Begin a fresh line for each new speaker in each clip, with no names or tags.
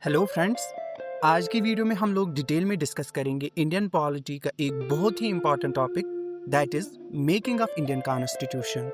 Hello friends. आज की video में हम लोग डिटेल में डिस्कस करेंगे इंडियन पॉलिटी का एक बहुत ही important topic, that is making of Indian constitution.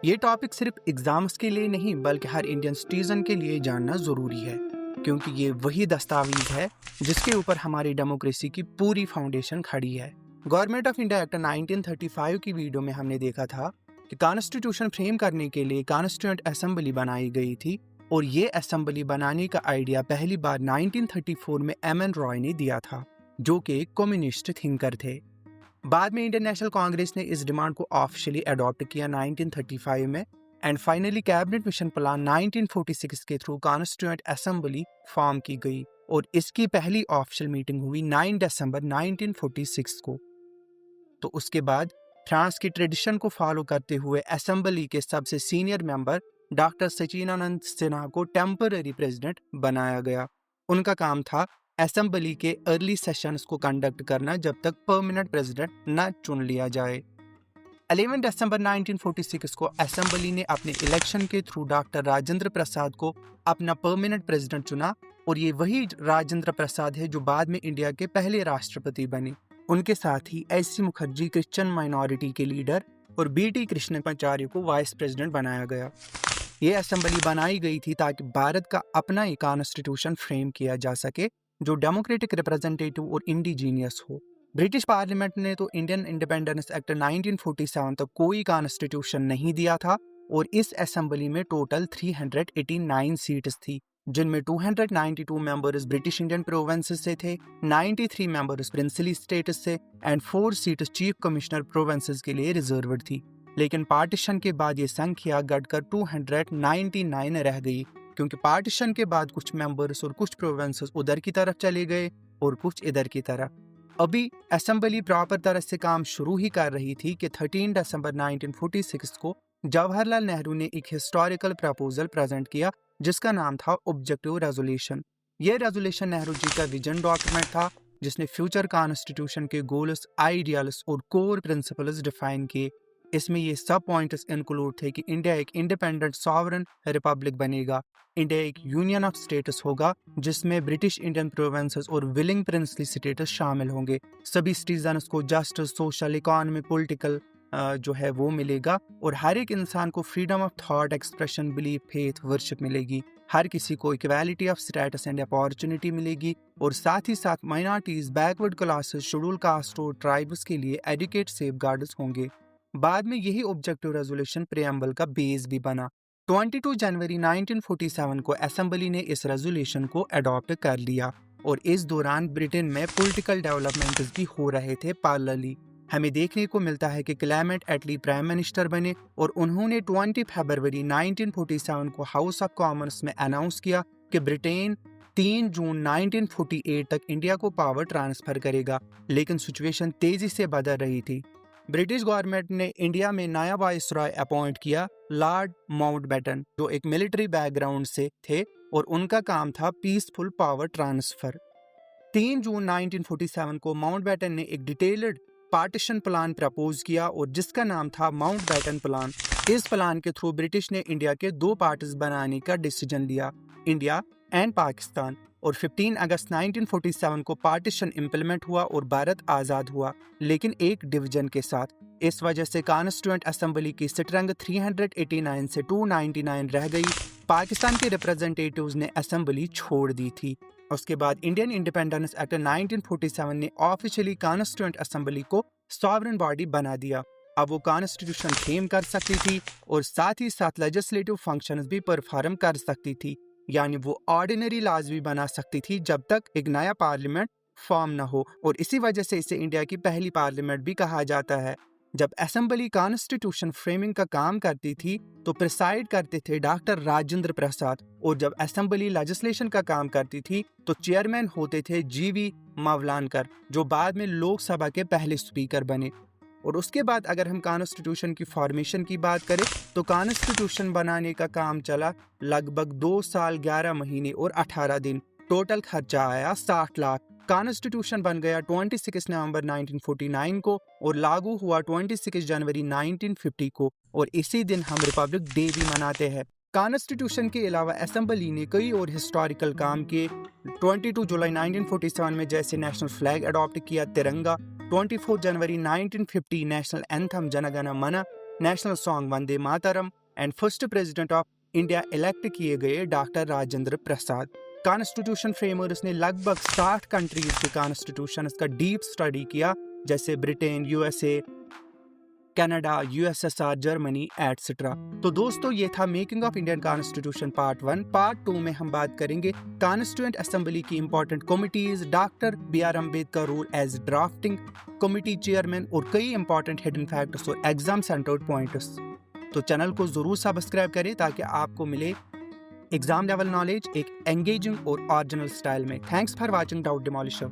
ये टॉपिक सिर्फ एग्जाम्स के लिए नहीं बल्कि हर इंडियन सिटीजन के लिए जानना ज़रूरी है, क्योंकि ये वही दस्तावेज है जिसके ऊपर हमारी डेमोक्रेसी की पूरी फाउंडेशन खड़ी है। गवर्नमेंट ऑफ इंडिया एक्ट 1935 की वीडियो में हमने देखा था कि कॉन्स्टिट्यूशन फ्रेम करने के लिए कॉन्स्टिट्यूएंट असेंबली बनाई गई थी, और ये असेंबली बनाने का आइडिया पहली बार 1934 में एम.एन. रॉय ने दिया था, जो कि एक कम्युनिस्ट थिंकर थे। बाद में इंडियन नेशनल कांग्रेस ने इस डिमांड को ऑफिशियली अडॉप्ट किया 1935 में, and finally cabinet mission plan 1946 के थ्रू कॉन्स्टिट्यूएंट असेंबली फॉर्म की गई, और इसकी पहली ऑफिशियल मीटिंग हुई 9 दिसंबर 1946 को। तो उसके बाद फ्रांस की ट्रेडिशन को फॉलो करते हुए असेंबली के सबसे senior member doctor Sachidanand Sinha को टेम्पररी प्रेसिडेंट बनाया गया। उनका काम था असेंबली के अर्ली सेशंस को कंडक्ट करना जब तक परमानेंट प्रेसिडेंट न चुन लिया जाए। 11 दिसंबर 1946 को असेंबली ने अपने इलेक्शन के थ्रू डॉक्टर राजेंद्र प्रसाद को अपना परमानेंट प्रेसिडेंट चुना, और ये वही राजेंद्र प्रसाद है जो बाद में इंडिया के पहले राष्ट्रपति बने। उनके साथ ही एस.सी. मुखर्जी क्रिश्चियन माइनॉरिटी के लीडर और बी.टी. कृष्णमाचार्य को वाइस प्रेसिडेंट बनाया गया। ये असेंबली बनाई गई थी ताकि भारत का अपना एक कॉन्स्टिट्यूशन फ्रेम किया जा सके जो डेमोक्रेटिक, रिप्रेजेंटेटिव और इंडिजीनियस हो। ब्रिटिश पार्लियामेंट ने तो इंडियन इंडिपेंडेंस एक्ट 1947 तक कोई कॉन्स्टिट्यूशन नहीं दिया था, और इस असेंबली में टोटल 389 सीट्स थी, जिनमें 292 मेंबर्स ब्रिटिश इंडियन प्रोविंसेस से थे, 93 मेंबर्स प्रिंसली स्टेट्स से, and 4 seats chief commissioner provinces के लिए रिजर्व्ड थी। लेकिन पार्टीशन के बाद ये संख्या घटकर 299 रह गई, क्योंकि पार्टीशन के बाद कुछ मेंबर्स और कुछ प्रोविंसेस उधर की तरफ चले गए और कुछ इधर की तरफ। अभी असेंबली प्रॉपर तरह से काम शुरू ही कर रही थी कि 13 दिसंबर 1946 को जवाहरलाल नेहरू ने एक हिस्टोरिकल प्रपोजल प्रेजेंट किया, जिसका नाम था ऑब्जेक्टिव रेजोल्यूशन। यह रेजोल्यूशन नेहरू जी का विजन डॉक्यूमेंट था, जिसने फ्यूचर कॉन्स्टिट्यूशन के गोल्स, आइडियल्स और कोर प्रिंसिपल्स डिफाइन किए। इसमें ये सब पॉइंट्स इंक्लूड थे कि इंडिया एक इंडिपेंडेंट सॉवरेन रिपब्लिक बनेगा, इंडिया एक यूनियन ऑफ स्टेट्स होगा जिसमें ब्रिटिश इंडियन प्रोविंसेस और विलिंग प्रिंसली स्टेट्स शामिल होंगे, सभी सिटीजन्स को जस्टिस, सोशल, इकोनॉमी, पॉलिटिकल जो है वो मिलेगा, और हर एक इंसान को freedom of thought, expression, belief, faith, worship मिलेगी, हर किसी को equality of status and opportunity मिलेगी, और साथ ही साथ minorities, backward classes, schedule caste और ट्राइब्स के लिए एडुकेट सेफगार्ड्स होंगे। बाद में यही ऑब्जेक्टिव रेजोल्यूशन प्रीएम्बल का बेस भी बना। 22 जनवरी 1947 को असेंबली ने इस रेजोल्यूशन को अडॉप्ट कर लिया, और इस दौरान ब्रिटेन में पॉलिटिकल डेवलपमेंट्स भी हो रहे थे पैरेलली। हमें देखने को मिलता है कि क्लेमेंट एटली प्राइम मिनिस्टर बने, और उन्होंने 20 फरवरी 1947 को हाउस ऑफ कॉमन्स में अनाउंस किया कि ब्रिटेन 3 जून 1948 तक इंडिया को पावर ट्रांसफर करेगा। लेकिन सिचुएशन तेजी से बदल रही थी। ब्रिटिश गवर्नमेंट ने इंडिया में नया वाइसरॉय अपॉइंट किया, लॉर्ड माउंटबेटन, जो एक मिलिट्री बैकग्राउंड से थे, और उनका काम था पीसफुल पावर ट्रांसफर। 3 जून 1947 को माउंटबेटन ने एक डिटेल्ड पार्टीशन प्लान प्रपोज किया, और जिसका नाम था माउंटबेटन प्लान। इस प्लान के थ्रू ब्रिटिश ने इंडिया के 2 पार्ट्स बनाने का डिसीजन लिया, इंडिया एंड पाकिस्तान, और 15 अगस्त 1947 को पार्टीशन इम्प्लीमेंट हुआ और भारत आज़ाद हुआ, लेकिन एक डिवीजन के साथ। इस वजह से कॉन्स्टिट्यूएंट असेंबली की स्ट्रेंथ 389 से 299 रह गई। पाकिस्तान के रिप्रेजेंटेटिव्स ने असेंबली छोड़ दी थी। उसके बाद इंडियन इंडिपेंडेंस एक्ट 1947 ने ऑफिशियली कॉन्स्टिट्यूएंट असेंबली को सॉवरेन बॉडी बना दिया। अब वो कॉन्स्टिट्यूशन फ्रेम कर सकती थी और साथ ही साथ लेजिस्लेटिव फंक्शंस भी परफॉर्म कर सकती थी, यानी वो ऑर्डिनरी लॉज भी बना सकती थी जब तक एक नया पार्लियामेंट फॉर्म न हो, और इसी वजह से इसे इंडिया की पहली पार्लियामेंट भी कहा जाता है। जब असेंबली कॉन्स्टिट्यूशन फ्रेमिंग का काम करती थी तो प्रिसाइड करते थे डॉक्टर राजेंद्र प्रसाद, और जब असेंबली लेजिस्लेशन का काम करती थी तो चेयरमैन होते थे जी.वी. मावलानकर, जो बाद में लोकसभा के पहले स्पीकर बने। और उसके बाद अगर हम कॉन्स्टिट्यूशन की फॉर्मेशन की बात करें तो कॉन्स्टिट्यूशन बनाने का काम चला लगभग 2 साल 11 महीने और 18 दिन। टोटल खर्चा आया 60 लाख। कॉन्स्टिट्यूशन बन गया 26 नवंबर 1949 को और लागू हुआ 26 जनवरी 1950 को, और इसी दिन हम रिपब्लिक डे भी मनाते हैं। कॉन्स्टिट्यूशन के अलावा असेंबली ने कई और हिस्टोरिकल काम किए। 22 जुलाई 1947 में जैसे नेशनल फ्लैग अडॉप्ट किया, तिरंगा। 24 जनवरी 1950 नेशनल एंथम जनगण मन, national song Vande Mataram and first president of India elect किए गए doctor Rajendra Prasad. Constitution framers ने लगभग 60 कंट्रीज के कॉन्स्टिट्यूशन का डीप स्टडी किया, जैसे Britain, USA, Canada, USSR, Germany etcetera. तो दोस्तों, ये था making of Indian constitution part 1। Part 2 में हम बात करेंगे कॉन्स्टिट्यूएंट असेंबली की important committees, doctor B R. Ambedkar role as drafting committee chairman और कई इंपॉर्टेंट हिडन फैक्टर्स और एग्जाम सेंटर्ड पॉइंट्स। तो चैनल को जरूर सब्सक्राइब करें ताकि आपको मिले एग्जाम लेवल नॉलेज एक एंगेजिंग और ओरिजिनल स्टाइल में। Thanks for watching doubt डिमोलिशर।